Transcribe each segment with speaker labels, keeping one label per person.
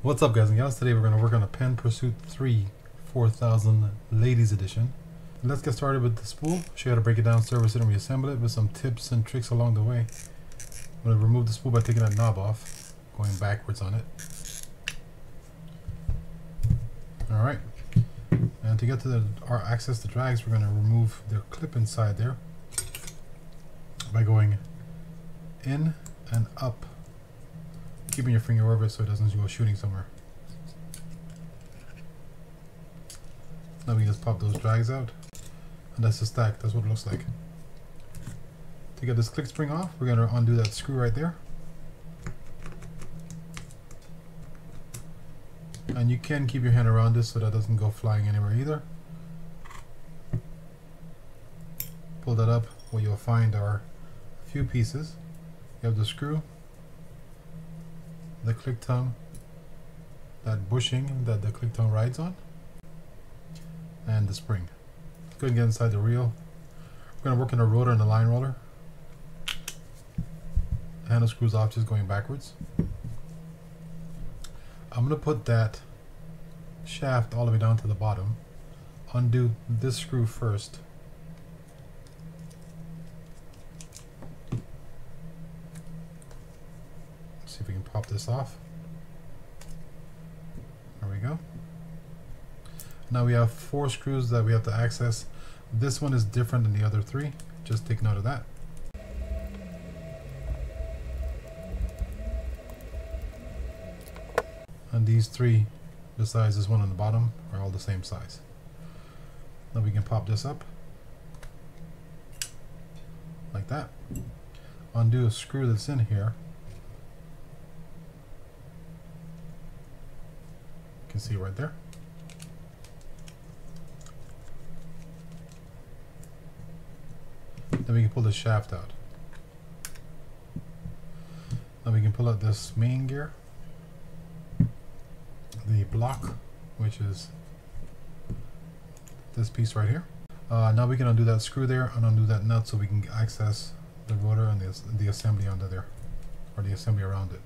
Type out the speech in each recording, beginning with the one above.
Speaker 1: What's up, guys and gals? Today we're going to work on a Penn Pursuit 3 4000 Ladies Edition. Let's get started with the spool. Show you how to break it down, service it, and reassemble it with some tips and tricks along the way. I'm going to remove the spool by taking that knob off, going backwards on it. Alright, and to get to our access to drags, we're going to remove the clip inside there by going in and up, keeping your finger over it so it doesn't go shooting somewhere. Now we just pop those drags out, and that's the stack. That's what it looks like. To get this click spring off, we're going to undo that screw right there. And you can keep your hand around this so that doesn't go flying anywhere either. Pull that up. What you'll find are a few pieces. You have the screw, the click tongue, that bushing that the click tongue rides on, and the spring. Let's go and get inside the reel. We're going to work on the rotor and the line roller. The handle screws off, just going backwards. I'm going to put that shaft all the way down to the bottom. Undo this screw first. See if we can pop this off. There we go. Now we have 4 screws that we have to access. This one is different than the other 3. Just take note of that. And these 3, besides this one on the bottom, are all the same size. Now we can pop this up like that. Undo a screw that's in here. You can see right there. Then we can pull the shaft out. Now we can pull out this main gear, the block, which is this piece right here. Now we can undo that screw there and undo that nut so we can access the rotor and the assembly under there, or the assembly around it.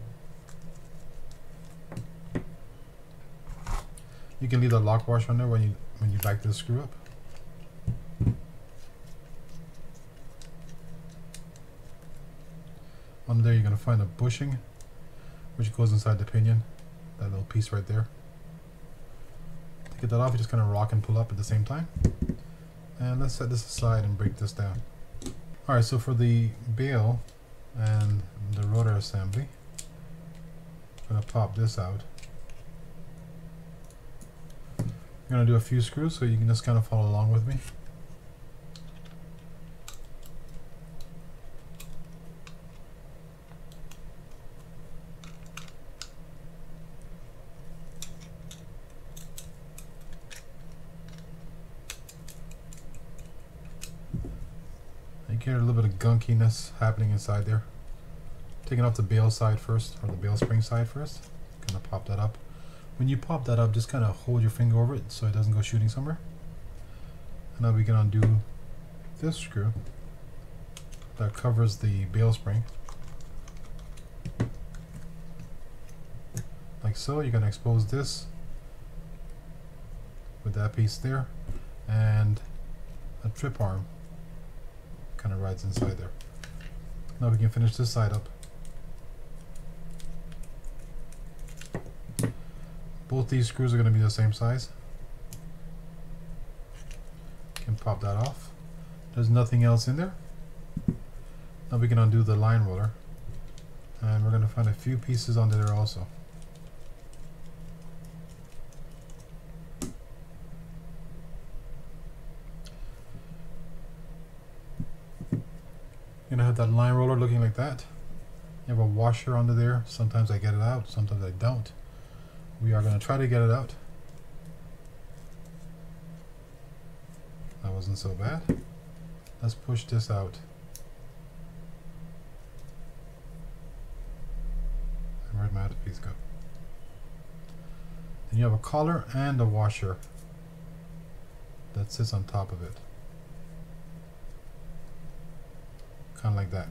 Speaker 1: You can leave the lock washer on there when you back this screw up. Under there you're going to find a bushing which goes inside the pinion, that little piece right there. To get that off, you just kind of rock and pull up at the same time. And let's set this aside and break this down. Alright, so for the bail and the rotor assembly, I'm going to pop this out. I'm going to do a few screws so you can just kind of follow along with me. You get a little bit of gunkiness happening inside there. Taking off the bail side first, or the bail spring side first. Kind of pop that up. When you pop that up, just kind of hold your finger over it so it doesn't go shooting somewhere. And now we can undo this screw that covers the bail spring. Like so. You're going to expose this with that piece there, and a trip arm kind of rides inside there. Now we can finish this side up. Both these screws are going to be the same size. Can pop that off. There's nothing else in there. Now we can undo the line roller, and we're going to find a few pieces under there also. You're going to have that line roller looking like that. You have a washer under there. Sometimes I get it out, sometimes I don't. We are going to try to get it out. That wasn't so bad. Let's push this out. And where'd my other piece go? Then you have a collar and a washer that sits on top of it. Kind of like that.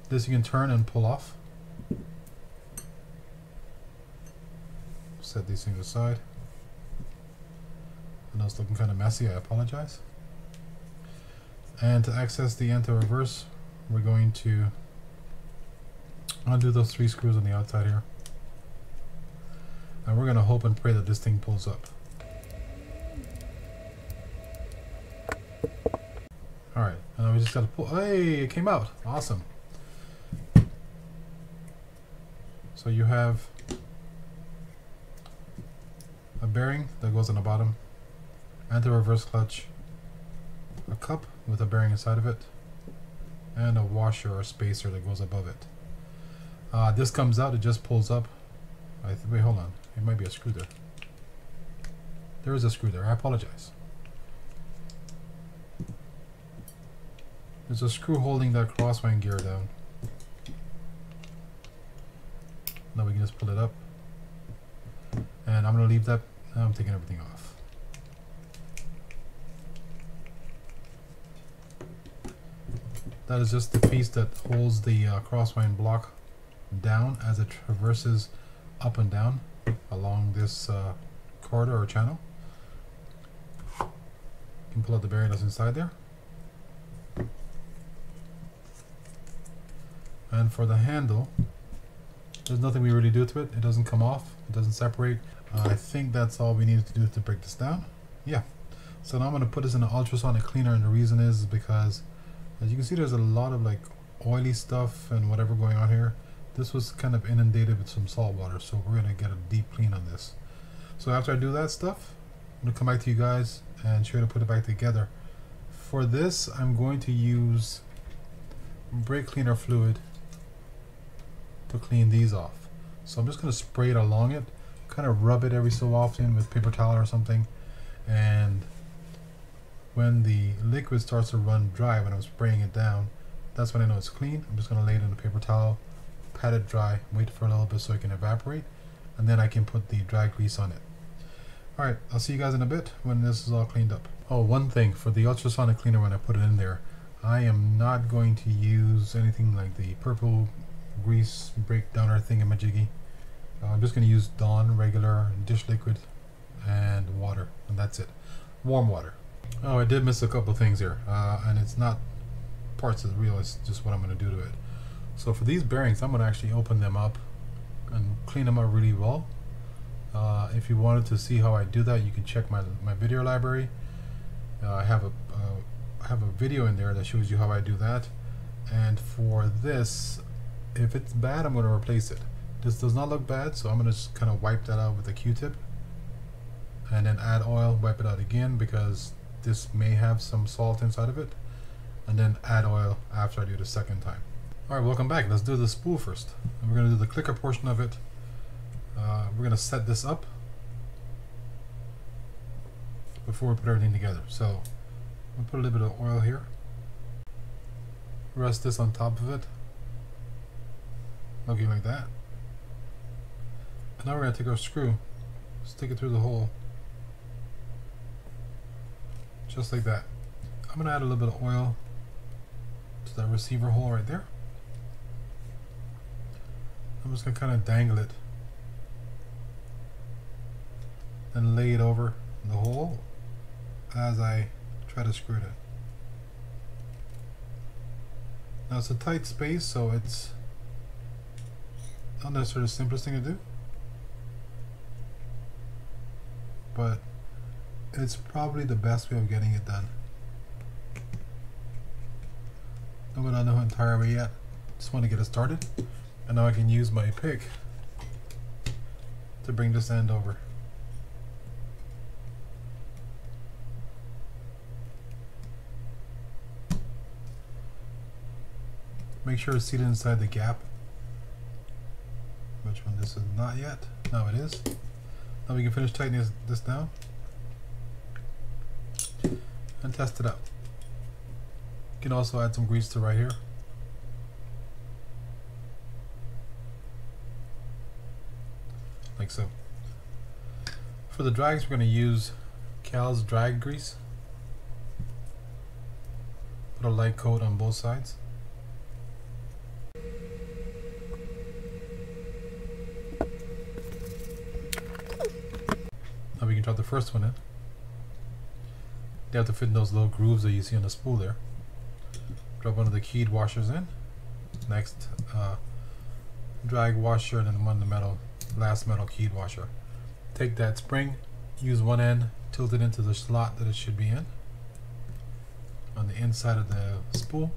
Speaker 1: This you can turn and pull off. set these things aside. I know it's looking kind of messy, I apologize. And to access the anti-reverse, we're going to undo those 3 screws on the outside here. And we're going to hope and pray that this thing pulls up. Alright, and now we just got to pull. Hey, it came out. Awesome. So you have a bearing that goes on the bottom, anti-reverse clutch, a cup with a bearing inside of it, and a washer or spacer that goes above it. This comes out, it just pulls up. Wait, hold on. It might be a screw there. There is a screw there. I apologize. There's a screw holding that crosswind gear down. Now we can just pull it up. And I'm going to leave that. Now I'm taking everything off. That is just the piece that holds the crosswind block down as it traverses up and down along this corridor or channel. You can pull out the bearing that's inside there. And for the handle, there's nothing we really do to it. It doesn't come off. It doesn't separate. I think that's all we need to do to break this down. Yeah. So now I'm going to put this in an ultrasonic cleaner, and the reason is because, as you can see, there's a lot of like oily stuff and whatever going on here. This was kind of inundated with some salt water, so we're going to get a deep clean on this. So after I do that stuff, I'm going to come back to you guys and show you how to put it back together. For this, I'm going to use brake cleaner fluid to clean these off. So I'm just going to spray it along it, kind of rub it every so often with paper towel or something, and when the liquid starts to run dry, when I'm spraying it down, that's when I know it's clean. I'm just going to lay it in a paper towel, pat it dry, wait for a little bit so it can evaporate, and then I can put the dry grease on it. Alright, I'll see you guys in a bit when this is all cleaned up. Oh, one thing, for the ultrasonic cleaner, when I put it in there, I am not going to use anything like the purple grease breakdowner thingamajiggy. I'm just going to use Dawn regular dish liquid and water, and that's it. Warm water. Oh, I did miss a couple things here, and it's not parts of the wheel, it's just what I'm going to do to it. So for these bearings, I'm going to actually open them up and clean them up really well. If you wanted to see how I do that, you can check my video library. I have a video in there that shows you how I do that. And for this, if it's bad, I'm going to replace it. This does not look bad, so I'm going to just kind of wipe that out with a Q-tip and then add oil, wipe it out again because this may have some salt inside of it, and then add oil after I do the second time. Alright, welcome back. Let's do the spool first. And we're going to do the clicker portion of it. We're going to set this up before we put everything together. So we'll put a little bit of oil here, rest this on top of it, looking like that. And now we're going to take our screw, stick it through the hole, just like that. I'm going to add a little bit of oil to that receiver hole right there. I'm just going to kind of dangle it and lay it over the hole as I try to screw it in. Now it's a tight space, so it's not necessarily the simplest thing to do, but it's probably the best way of getting it done. I'm not the entire way yet, just want to get it started, and now I can use my pick to bring this end over. Make sure it's seated inside the gap. Which one? This is not yet. Now it is. Now we can finish tightening this down and test it out. You can also add some grease to right here. Like so. For the drags, we're going to use Cal's drag grease. Put a light coat on both sides. Now we can drop the first one in. They have to fit in those little grooves that you see on the spool there. Drop one of the keyed washers in. Next, drag washer, and then one of the last metal keyed washer. Take that spring, use one end, tilt it into the slot that it should be in on the inside of the spool,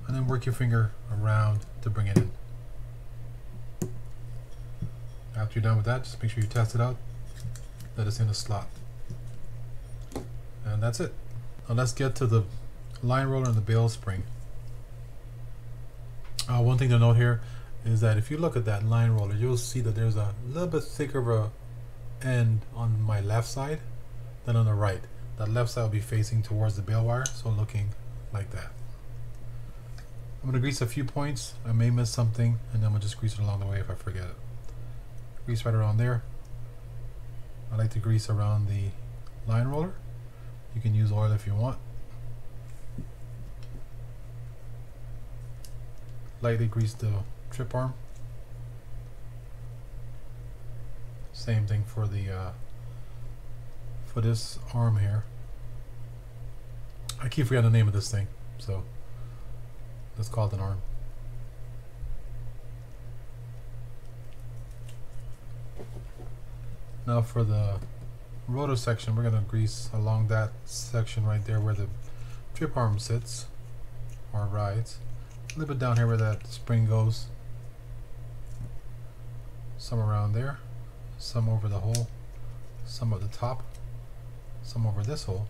Speaker 1: and then work your finger around to bring it in. After you're done with that, just make sure you test it out that it's in the slot. And that's it. Now let's get to the line roller and the bail spring. One thing to note here is that if you look at that line roller, you'll see that there's a little bit thicker of a end on my left side than on the right. That left side will be facing towards the bail wire, so looking like that. I'm going to grease a few points. I may miss something, and then we'll just grease it along the way if I forget it. Grease right around there. I like to grease around the line roller. You can use oil if you want. Lightly grease the trip arm. Same thing for the for this arm here. I keep forgetting the name of this thing, so let's call it an arm. Now for the rotor section, we're going to grease along that section right there where the trip arm sits or rides. A little bit down here where that spring goes. Some around there. Some over the hole. Some at the top. Some over this hole.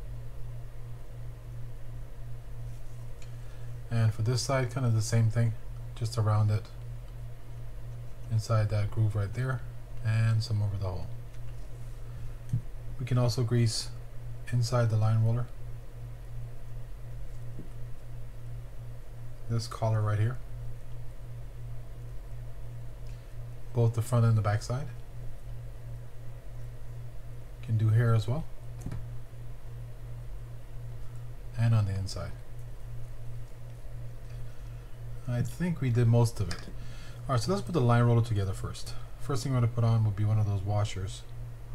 Speaker 1: And for this side, kind of the same thing. Just around it. Inside that groove right there. And some over the hole. We can also grease inside the line roller. This collar right here. Both the front and the back side. Can do here as well. And on the inside. I think we did most of it. Alright, so let's put the line roller together first. First thing we're going to put on will be one of those washers.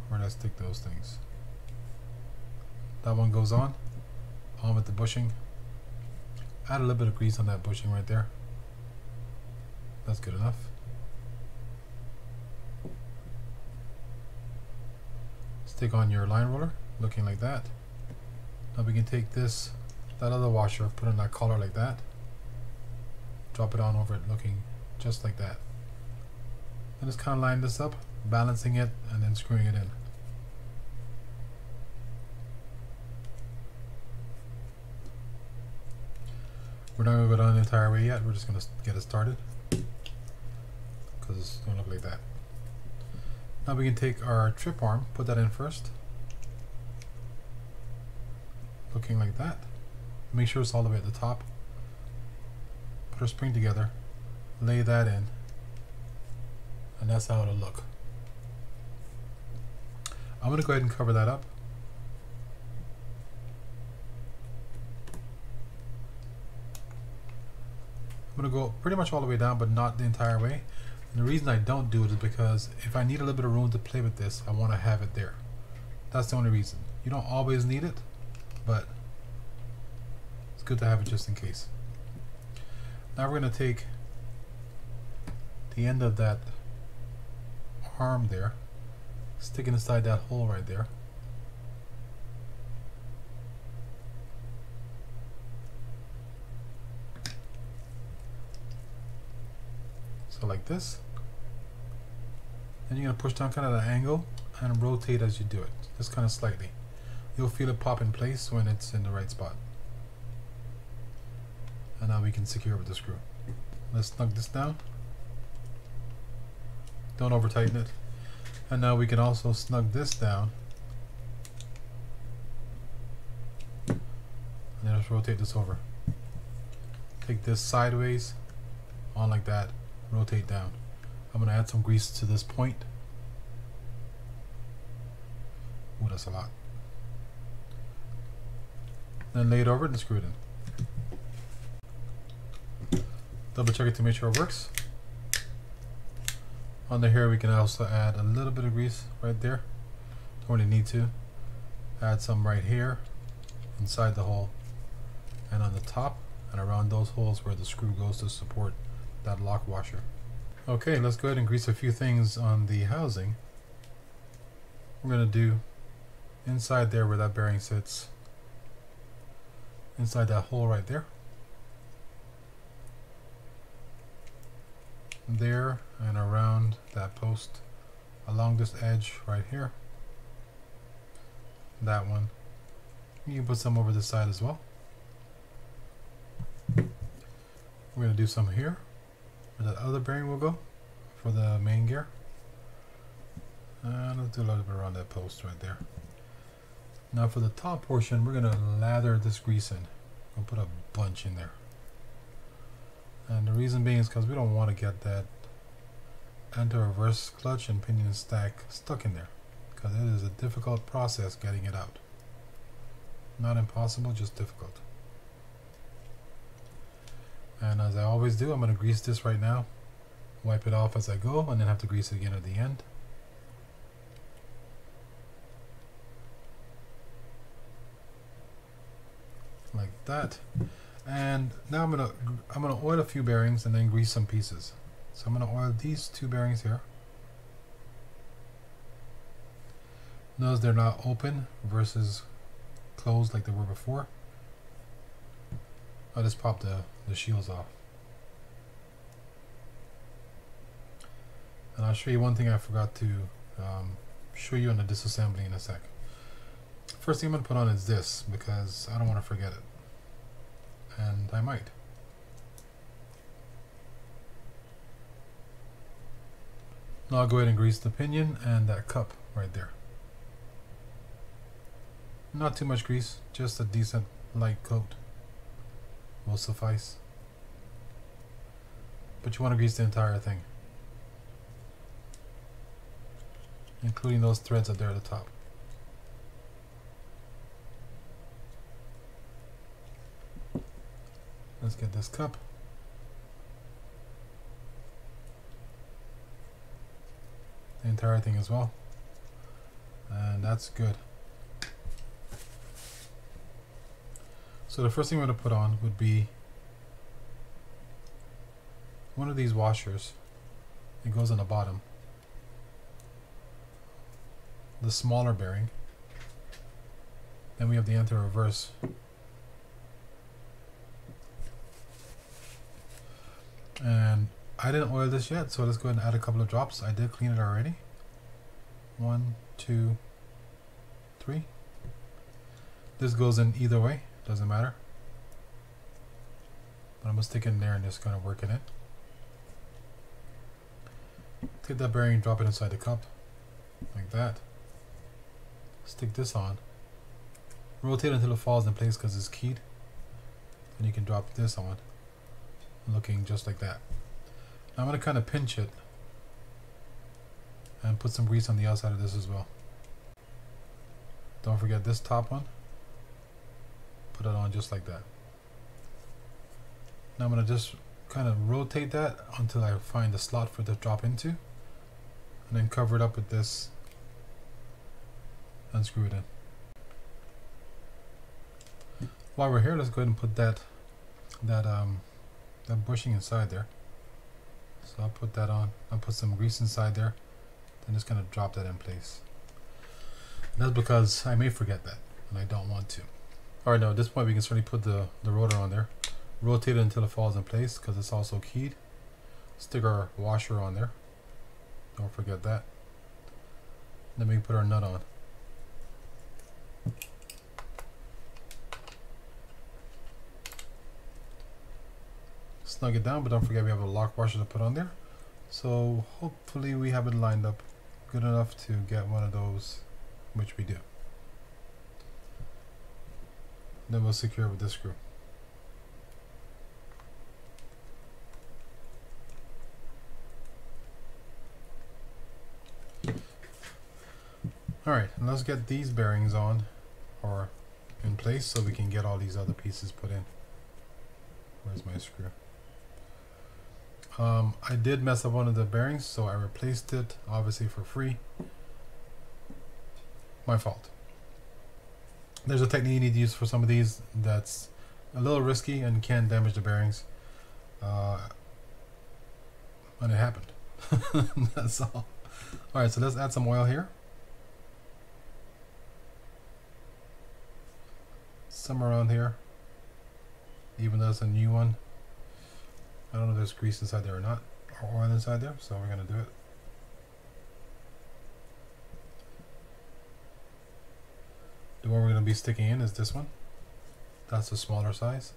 Speaker 1: We're going to stick those things. That one goes on with the bushing. Add a little bit of grease on that bushing right there. That's good enough. Stick on your line roller, looking like that. Now we can take that other washer, put it on that collar like that. Drop it on over it, looking just like that. And just kind of line this up, balancing it, and then screwing it in. We're not going to go down the entire way yet, we're just going to get it started. Because it's going to look like that. Now we can take our trip arm, put that in first. Looking like that. Make sure it's all the way at the top. Put our spring together, lay that in, and that's how it'll look. I'm going to go ahead and cover that up. I'm going to go pretty much all the way down, but not the entire way. And the reason I don't do it is because if I need a little bit of room to play with this, I want to have it there. That's the only reason. You don't always need it, but it's good to have it just in case. Now we're going to take the end of that arm there, stick it inside that hole right there. So like this. And you're going to push down kind of the angle and rotate as you do it, just kind of slightly. You'll feel it pop in place when it's in the right spot. And now we can secure it with the screw. Let's snug this down. Don't over tighten it. And now we can also snug this down. And then just rotate this over. Take this sideways, on like that, rotate down. I'm going to add some grease to this point. Ooh, that's a lot. Then lay it over and screw it in. Double check it to make sure it works. Under here we can also add a little bit of grease right there. where they need to. Add some right here inside the hole and on the top and around those holes where the screw goes to support that lock washer. Okay, let's go ahead and grease a few things on the housing. We're going to do inside there where that bearing sits, inside that hole right there, there and around that post, along this edge right here, that one. You can put some over this side as well. We're going to do some here where that other bearing will go for the main gear. And let's do a little bit around that post right there. Now for the top portion, we're going to lather this grease in. We'll put a bunch in there. And the reason being is because we don't want to get that anti-reverse clutch and pinion stack stuck in there, because it is a difficult process getting it out. Not impossible, just difficult. And as I always do, I'm going to grease this right now, wipe it off as I go, and then have to grease it again at the end. Like that. And now I'm gonna oil a few bearings and then grease some pieces. So I'm gonna oil these two bearings here. Notice they're not open versus closed like they were before. I'll just pop the shields off. And I'll show you one thing I forgot to show you on the disassembly in a sec. First thing I'm going to put on is this, because I don't want to forget it. And I might. Now I'll go ahead and grease the pinion and that cup right there. Not too much grease, just a decent light coat will suffice. But you want to grease the entire thing, including those threads up there at the top. Let's get this cup. The entire thing as well. And that's good. So the first thing we're going to put on would be one of these washers. It goes on the bottom. The smaller bearing. Then we have the anti-reverse. And I didn't oil this yet, so let's go ahead and add a couple of drops. I did clean it already. 1, 2, 3. This goes in either way, doesn't matter. But I'm going to stick it in there and just kind of work in it. Take that bearing and drop it inside the cup, like that. Stick this on. Rotate until it falls in place because it's keyed. Then you can drop this on, looking just like that. Now I'm going to kind of pinch it and put some grease on the outside of this as well. Don't forget this top one. Put it on just like that. Now I'm going to just kind of rotate that until I find the slot for it to drop into, and then cover it up with this and screw it in. While we're here, let's go ahead and put that bushing inside there. So I'll put that on. I'll put some grease inside there, then just kind of drop that in place. And that's because I may forget that, and I don't want to. Alright, now at this point we can certainly put the rotor on there. Rotate it until it falls in place because it's also keyed. Stick our washer on there. Don't forget that. Then we can put our nut on. Snug it down, but don't forget we have a lock washer to put on there. So hopefully we have it lined up good enough to get one of those, which we do. Then we'll secure it with this screw. Alright, let's get these bearings on or in place so we can get all these other pieces put in. Where's my screw? I did mess up one of the bearings, so I replaced it, obviously for free. My fault. There's a technique you need to use for some of these that's a little risky and can damage the bearings. And it happened. That's all. Alright, so let's add some oil here. Somewhere around here. Even though it's a new one. I don't know if there's grease inside there or not. Or oil inside there, so we're going to do it. The one we're going to be sticking in is this one. That's the smaller size.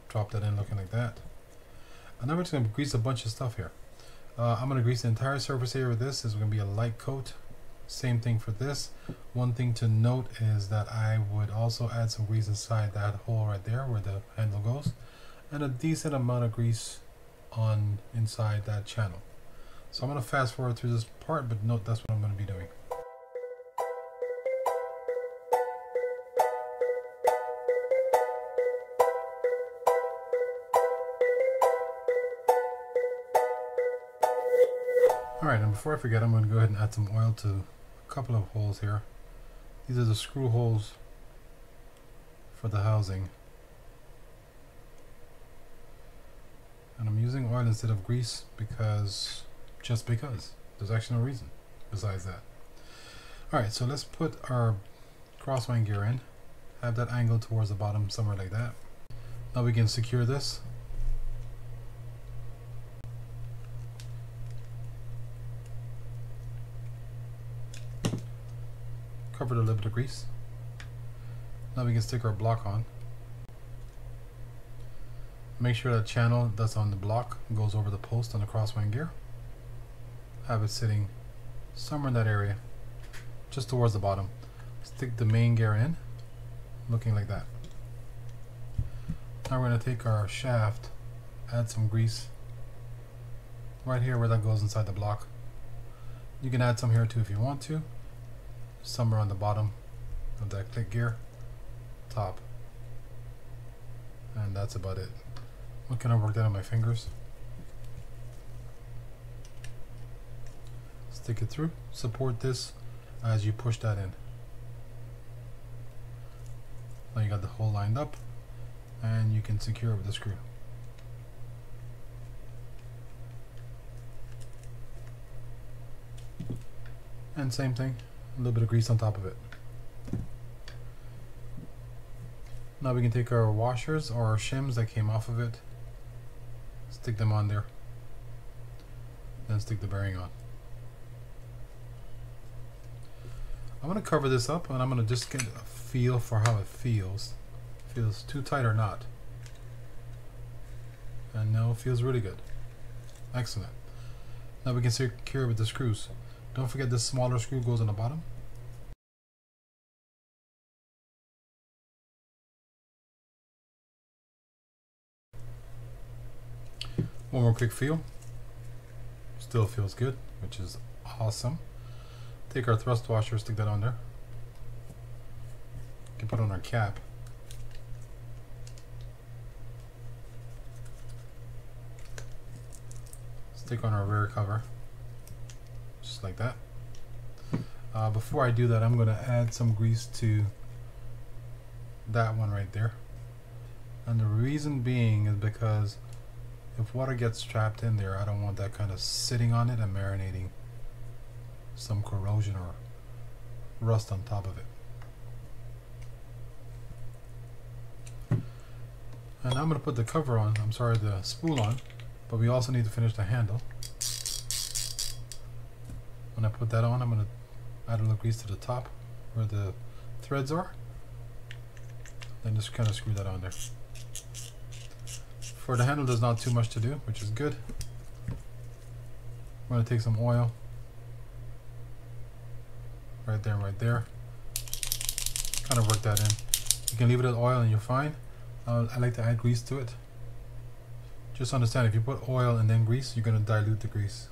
Speaker 1: Drop that in looking like that. And then we're just going to grease a bunch of stuff here. I'm going to grease the entire surface area of this. This is going to be a light coat. Same thing for this. One thing to note is that I would also add some grease inside that hole right there where the handle goes. And a decent amount of grease on inside that channel. So I'm going to fast forward through this part, but note that's what I'm going to be doing. Alright, and before I forget, I'm going to go ahead and add some oil to a couple of holes here. These are the screw holes for the housing. And I'm using oil instead of grease because, just because. There's actually no reason besides that. Alright, so let's put our crosswind gear in. Have that angle towards the bottom, somewhere like that. Now we can secure this. Cover it a little bit of grease. Now we can stick our block on. Make sure that channel that's on the block goes over the post on the crosswind gear. Have it sitting somewhere in that area, just towards the bottom. Stick the main gear in, looking like that. Now we're going to take our shaft, add some grease right here where that goes inside the block. You can add some here too if you want to. Somewhere on the bottom of that click gear, top, and that's about it. What can I work that on my fingers? Stick it through. Support this as you push that in. Now you got the hole lined up, and you can secure it with the screw. And same thing. A little bit of grease on top of it. Now we can take our washers or our shims that came off of it, stick them on there, then stick the bearing on. I'm going to cover this up and I'm going to just get a feel for how it feels. Feels too tight or not. And no, it feels really good. Excellent. Now we can secure it with the screws. Don't forget this smaller screw goes on the bottom. One more quick feel. Still feels good, which is awesome. Take our thrust washer, stick that on there. You can put on our cap. Stick on our rear cover. Just like that. Before I do that, I'm going to add some grease to that one right there. And the reason being is because if water gets trapped in there, I don't want that kind of sitting on it and marinating some corrosion or rust on top of it. And I'm going to put the cover on, the spool on, but we also need to finish the handle. When I put that on, I'm going to add a little grease to the top where the threads are. Then just kind of screw that on there. For the handle, there's not too much to do, which is good. I'm going to take some oil. Right there, right there. Kind of work that in. You can leave it at oil and you're fine. I like to add grease to it. Just understand, if you put oil and then grease, you're going to dilute the grease.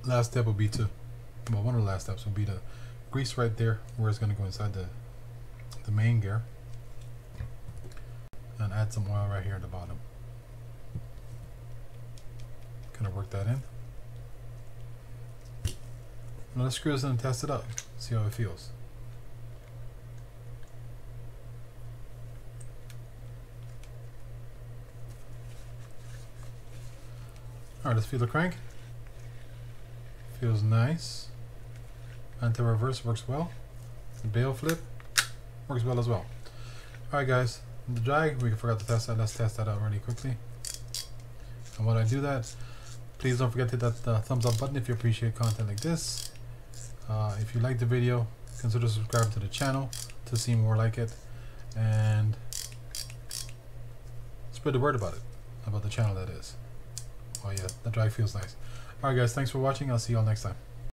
Speaker 1: Last step will be one of the last steps will be to grease right there where it's going to go inside the main gear, and add some oil right here at the bottom. Kind of work that in. Now let's screw this in and test it out. See how it feels. Alright, let's feel the crank. Feels nice. Anti-reverse works well. The bail flip works well as well. Alright guys, the drag, we forgot to test that. Let's test that out really quickly. And while I do that, please don't forget to hit that thumbs up button if you appreciate content like this. If you like the video, consider subscribing to the channel to see more like it. And spread the word about it, about the channel that is. Oh yeah, the drag feels nice. Alright guys, thanks for watching. I'll see you all next time.